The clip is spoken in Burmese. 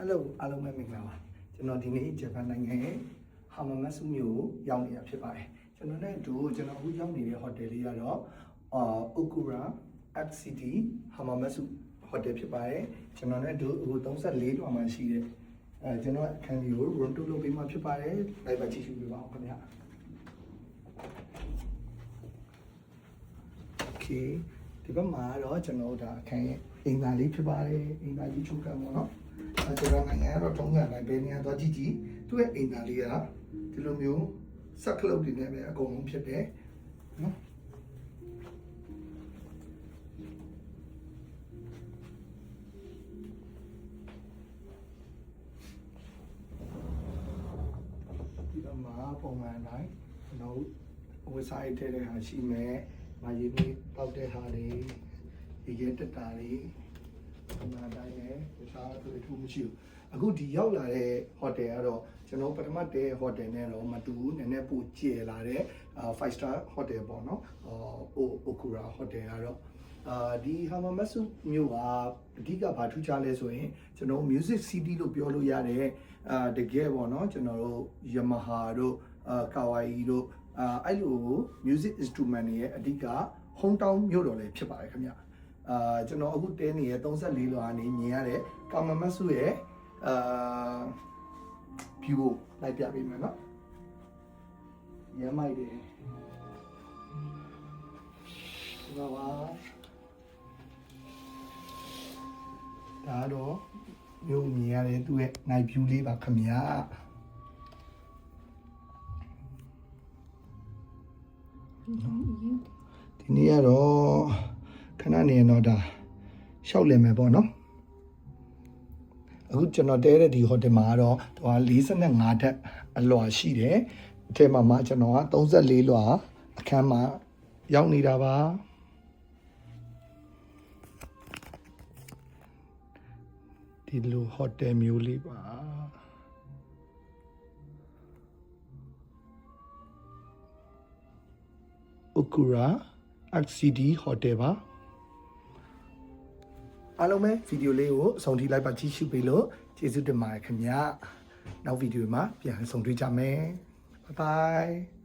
Hello အားလုံးပဲမင်္ဂလာပါကျွန်တော်ဒီနေ့ဂျပန်နိုင်ငံရဲ့ဟာမာမတ်စုမြို့ကိုရောက်နေတာဖြစ်ပါတယ်ကျွန်တော်နဲ့အတူကျွန်တော်အခုရောက်နေတဲ့ဟိုတယ်လေးကတော့Okura Art City ဟာမာမတ်စုဟိုတယ်ဖြစ်ပါတယ်ကျွန်တော်နဲ့အတူအခု34လွှာမှာရှိတဲ့ကျွန်တော်အခန်းကြီးကို room tour လုပ်ပေးမှဖြစ်ပါတယ်လိုက်ပါကြည့်ရှုပေးပါအောင်ခင်ဗျာ Okay ဒီဘက်မှာတော့ကျွန်တော်ဒါအခန်းရဲ့အင်္ဂါလေးဖြစ်ပါတယ်အင်္ဂါကြီးချုပ်ကံပေါ့နော်ကျွန်တော်နိုင်ငံတော့ထုံးစံတိုင်းပဲနေရာတော့ကြည့်ကြည့်သူ့ရဲ့အိမ်သားလေးကဒီလိုမျိုးစက်ကလုတ်တွေနဲ့ပဲအကုန်လုံးဖြစ်တယ်နော်ဒီမှာပုံမှန်တိုင်းကျွန်တော်ဝက်ဆိုက်ထဲတဲ့ဟာရှိမယ်။မာရီမီတောက်တဲ့ဟာတွေဒီရဲတက်တာတွေပုံမှန်တိုင်းနဲ့တခြားသူအထူးမရှိဘူး။အခုဒီရောက်လာတဲ့ဟိုတယ်ကတော့ကျွန်တော်ပထမတည်းဟိုတယ်နဲ့တော့မတူဘူး။နည်းနည်းပိုကျယ်လာတဲ့5 star hotel ပေါ့နော်။Okura hotel ကတော့ဒီဟာမာမတ်စုမြို့ကအဓိကဘာထူးခြားလဲဆိုရင်ကျွန်တော် music city လို့ပြောလို့ရတယ်တကယ်ပေါ့နော်ကျွန်တော်တို့ Yamaha တို့Kawai တို့အဲ့လို music instrument တွေရဲ့အဓိက hometown မြို့တော်လည်းဖြစ်ပါတယ်ခင်ဗျကျွန်တော်အခုတဲနေရဲ့34လွှာနေမြင်ရတဲ့ကာမမတ်စုရဲ့view ကိုလိုက်ပြပေးမယ်နော်ရမ်းမိုက်တယ်ဒါပါဒါတော့မြို့မြင်ရတဲ့သူ့ရဲ့ night view လေးပါခင်ဗျာဒီနေ့ကတော့ခဏနေတော့ဒါရှောက်လည်မယ်ပေါ့နော်အခုကျွန်တော်တဲတဲ့ဒီဟိုတယ်မှာတော့သူက45ထပ်အလွှာရှိတယ်အထက်မှာကျွန်တော်က34လွှာအခန်းမှာရောက်နေတာပါဒီလိုဟိုတယ်မျိုးလေးပါOkura Art City Hotel ပါအားလုံးပဲဗီဒီယိုလေးကိုအဆုံးထိလိုက်ပါကြည့်ရှုပေးလို့ကျေးဇူးတင်ပါတယ်ခင်ဗျာနောက်ဗီဒီယိုမှာပြန်ဆုံတွေ့ကြမယ် Bye bye